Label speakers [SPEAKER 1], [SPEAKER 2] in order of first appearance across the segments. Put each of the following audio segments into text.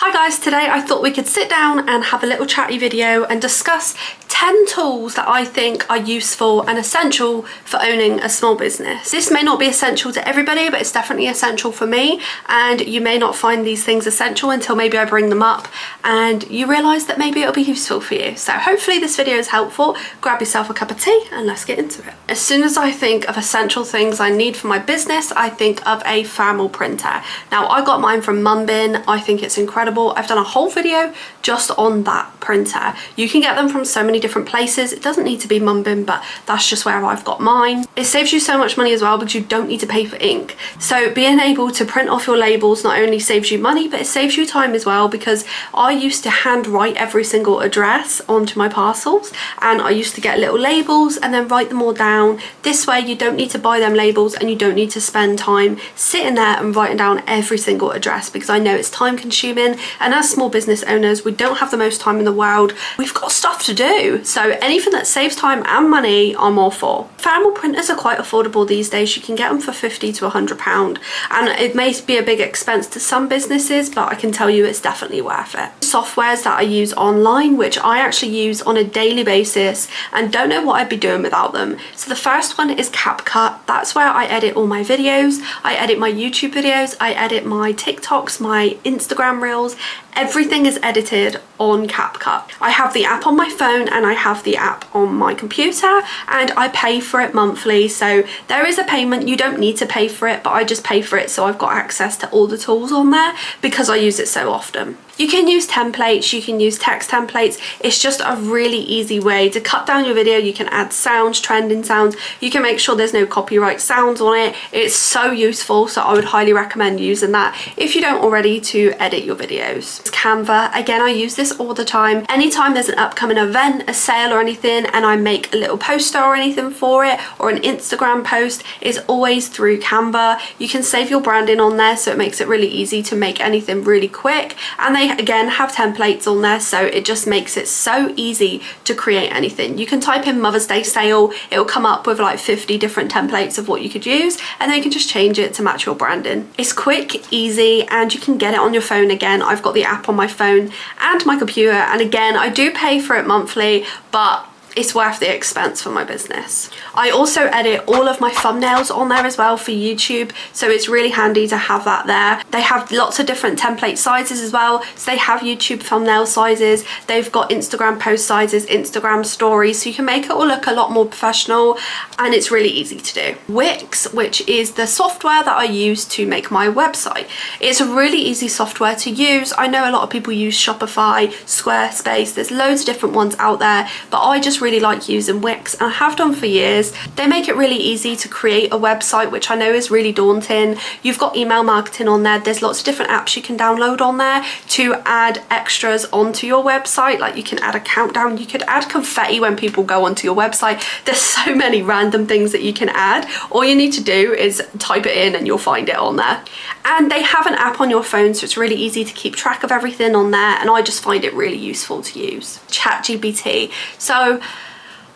[SPEAKER 1] Hi guys, today I thought we could sit down and have a little chatty video and discuss 10 tools that I think are useful and essential for owning a small business. This may not be essential to everybody, but it's definitely essential for me, and you may not find these things essential until maybe I bring them up and you realise that maybe it'll be useful for you. So hopefully this video is helpful. Grab yourself a cup of tea and let's get into it. As soon as I think of essential things I need for my business, I think of a thermal printer. Now I got mine from Munbin. I think it's incredible. I've done a whole video just on that printer. You can get them from so many different places. It doesn't need to be Munbin, but that's just where I've got mine. It saves you so much money as well because you don't need to pay for ink. So being able to print off your labels not only saves you money, but it saves you time as well, because I used to hand write every single address onto my parcels, and I used to get little labels and then write them all down. This way you don't need to buy them labels and you don't need to spend time sitting there and writing down every single address, because I know it's time consuming. And as small business owners, we don't have the most time in the world. We've got stuff to do. So anything that saves time and money, I'm all for. Thermal printers are quite affordable these days. You can get them for £50 to £100. And it may be a big expense to some businesses, but I can tell you it's definitely worth it. Softwares that I use online, which I actually use on a daily basis and don't know what I'd be doing without them. So the first one is CapCut. That's where I edit all my videos. I edit my YouTube videos. I edit my TikToks, my Instagram reels. Everything is edited on CapCut. I have the app on my phone and I have the app on my computer, and I pay for it monthly. So there is a payment. You don't need to pay for it, but I just pay for it so I've got access to all the tools on there because I use it so often. You can use templates, you can use text templates. It's just a really easy way to cut down your video. You can add sounds, trending sounds. You can make sure there's no copyright sounds on it. It's so useful, so I would highly recommend using that if you don't already, to edit your videos. Canva, again, I use this all the time. Anytime there's an upcoming event, a sale or anything, and I make a little poster or anything for it, or an Instagram post, is always through Canva. You can save your branding on there, so it makes it really easy to make anything really quick. And they again have templates on there, so it just makes it so easy to create anything. You can type in Mother's Day sale, it'll come up with like 50 different templates of what you could use, and then you can just change it to match your branding. It's quick, easy, and you can get it on your phone. Again, I've got the app on my phone and my computer, and again, I do pay for it monthly, but it's worth the expense for my business. I also edit all of my thumbnails on there as well for YouTube, so it's really handy to have that there. They have lots of different template sizes as well, so they have YouTube thumbnail sizes, they've got Instagram post sizes, Instagram stories, so you can make it all look a lot more professional, and it's really easy to do. Wix, which is the software that I use to make my website. It's a really easy software to use. I know a lot of people use Shopify, Squarespace, there's loads of different ones out there, but I just really like using Wix, and I have done for years. They make it really easy to create a website, which I know is really daunting. You've got email marketing on there. There's lots of different apps you can download on there to add extras onto your website. Like you can add a countdown, you could add confetti when people go onto your website. There's so many random things that you can add. All you need to do is type it in and you'll find it on there. And they have an app on your phone, so it's really easy to keep track of everything on there, and I just find it really useful to use. ChatGPT. So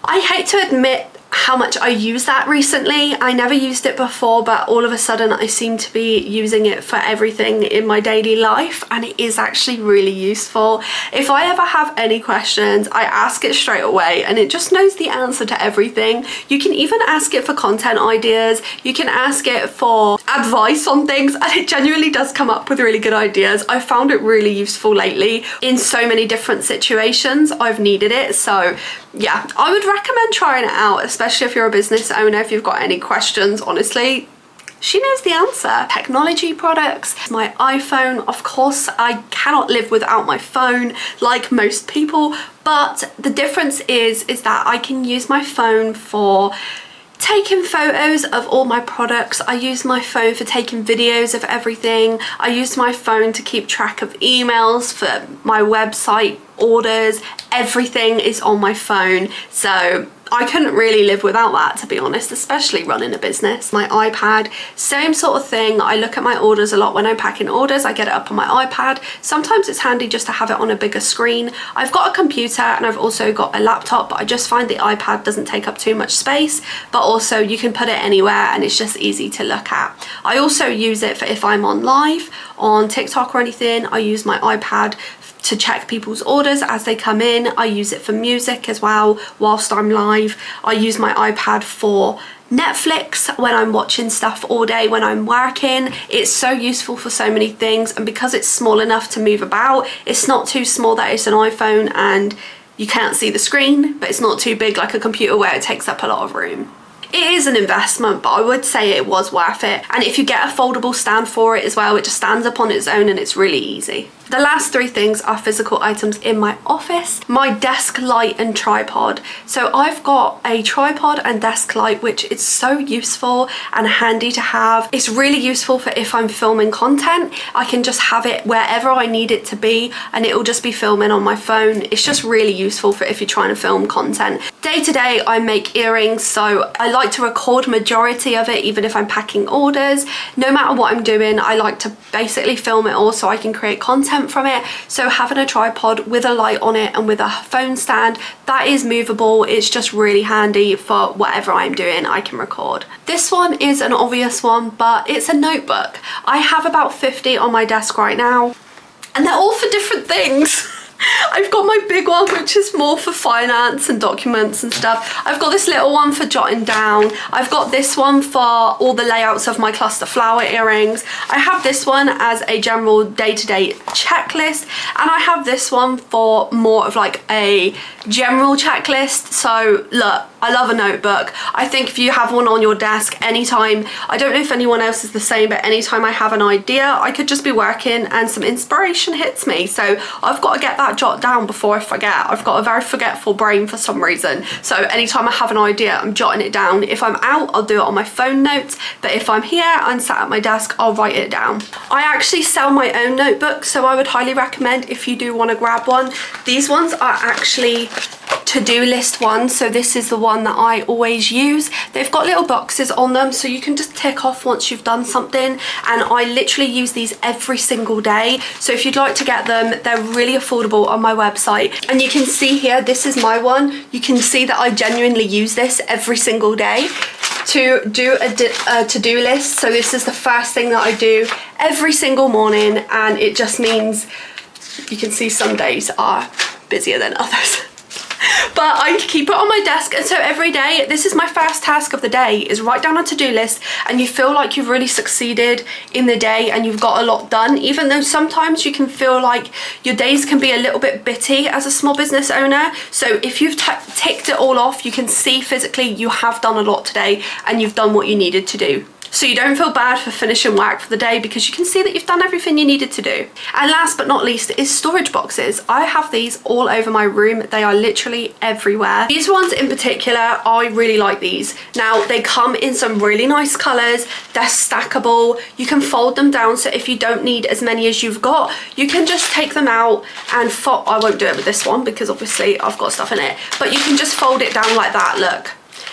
[SPEAKER 1] I hate to admit how much I use that recently. I never used it before, but all of a sudden I seem to be using it for everything in my daily life, and it is actually really useful. If I ever have any questions, I ask it straight away and it just knows the answer to everything. You can even ask it for content ideas, you can ask it for advice on things, and it genuinely does come up with really good ideas. I found it really useful lately in so many different situations I've needed it. So yeah, I would recommend trying it out, especially if you're a business owner. If you've got any questions, honestly, she knows the answer. Technology products, my iPhone, of course, I cannot live without my phone like most people, but the difference is that I can use my phone for taking photos of all my products. I use my phone for taking videos of everything. I use my phone to keep track of emails for my website orders. Everything is on my phone, so I couldn't really live without that, to be honest, especially running a business. My iPad, same sort of thing. I look at my orders a lot when I'm packing orders. I get it up on my iPad. Sometimes it's handy just to have it on a bigger screen. I've got a computer and I've also got a laptop, but I just find the iPad doesn't take up too much space, but also you can put it anywhere and it's just easy to look at. I also use it for if I'm on live on TikTok or anything. I use my iPad to check people's orders as they come in. I use it for music as well whilst I'm live. I use my iPad for Netflix when I'm watching stuff all day when I'm working. It's so useful for so many things, and because it's small enough to move about, it's not too small that it's an iPhone and you can't see the screen, but it's not too big like a computer where it takes up a lot of room. It is an investment, but I would say it was worth it. And if you get a foldable stand for it as well, it just stands up on its own and it's really easy. The last three things are physical items in my office. My desk light and tripod. So I've got a tripod and desk light, which is so useful and handy to have. It's really useful for if I'm filming content. I can just have it wherever I need it to be and it will just be filming on my phone. It's just really useful for if you're trying to film content. Day to day, I make earrings, so I like to record majority of it, even if I'm packing orders. No matter what I'm doing, I like to basically film it all so I can create content from it. So having a tripod with a light on it and with a phone stand that is movable, it's just really handy for whatever I'm doing. I can record. This one is an obvious one, but it's a notebook. I have about 50 on my desk right now and they're all for different things. I've got my big one, which is more for finance and documents and stuff. I've got this little one for jotting down. I've got this one for all the layouts of my cluster flower earrings. I have this one as a general day-to-day checklist, and I have this one for more of like a general checklist. So look, I love a notebook. I think if you have one on your desk anytime, I don't know if anyone else is the same, but anytime I have an idea, I could just be working and some inspiration hits me. So I've got to get that jot down before I forget. I've got a very forgetful brain for some reason. So anytime I have an idea, I'm jotting it down. If I'm out, I'll do it on my phone notes. But if I'm here and sat at my desk, I'll write it down. I actually sell my own notebooks, so I would highly recommend if you do want to grab one. These ones are actually to-do list ones, so this is the one that I always use. They've got little boxes on them so you can just tick off once you've done something, and I literally use these every single day. So if you'd like to get them, they're really affordable on my website. And you can see here, this is my one. You can see that I genuinely use this every single day to do a to-do list. So this is the first thing that I do every single morning, and it just means you can see some days are busier than others. But I keep it on my desk, and so every day, this is my first task of the day, is write down a to-do list, and you feel like you've really succeeded in the day and you've got a lot done, even though sometimes you can feel like your days can be a little bit bitty as a small business owner. So if you've ticked it all off, you can see physically you have done a lot today and you've done what you needed to do. So you don't feel bad for finishing work for the day because you can see that you've done everything you needed to do. And last but not least is storage boxes. I have these all over my room. They are literally everywhere. These ones in particular, I really like these. Now they come in some really nice colors. They're stackable. You can fold them down, so if you don't need as many as you've got, you can just take them out and fold. I won't do it with this one because obviously I've got stuff in it, but you can just fold it down like that, look.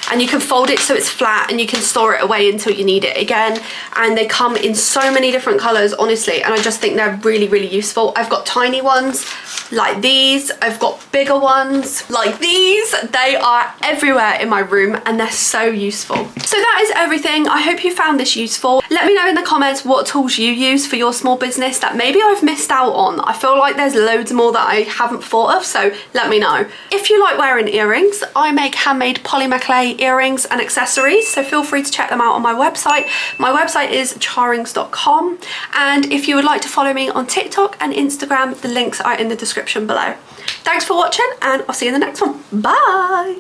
[SPEAKER 1] And you can fold it so it's flat and you can store it away until you need it again. And they come in so many different colors, honestly, and I just think they're really, really useful. I've got tiny ones like these. I've got bigger ones like these. They are everywhere in my room and they're so useful. So that is everything. I hope you found this useful. Let me know in the comments what tools you use for your small business that maybe I've missed out on. I feel like there's loads more that I haven't thought of, so let me know. If you like wearing earrings, I make handmade polymer clay earrings and accessories, so feel free to check them out on my website. My website is charings.com, and if you would like to follow me on TikTok and Instagram, the links are in the description below. Thanks for watching, and I'll see you in the next one. Bye!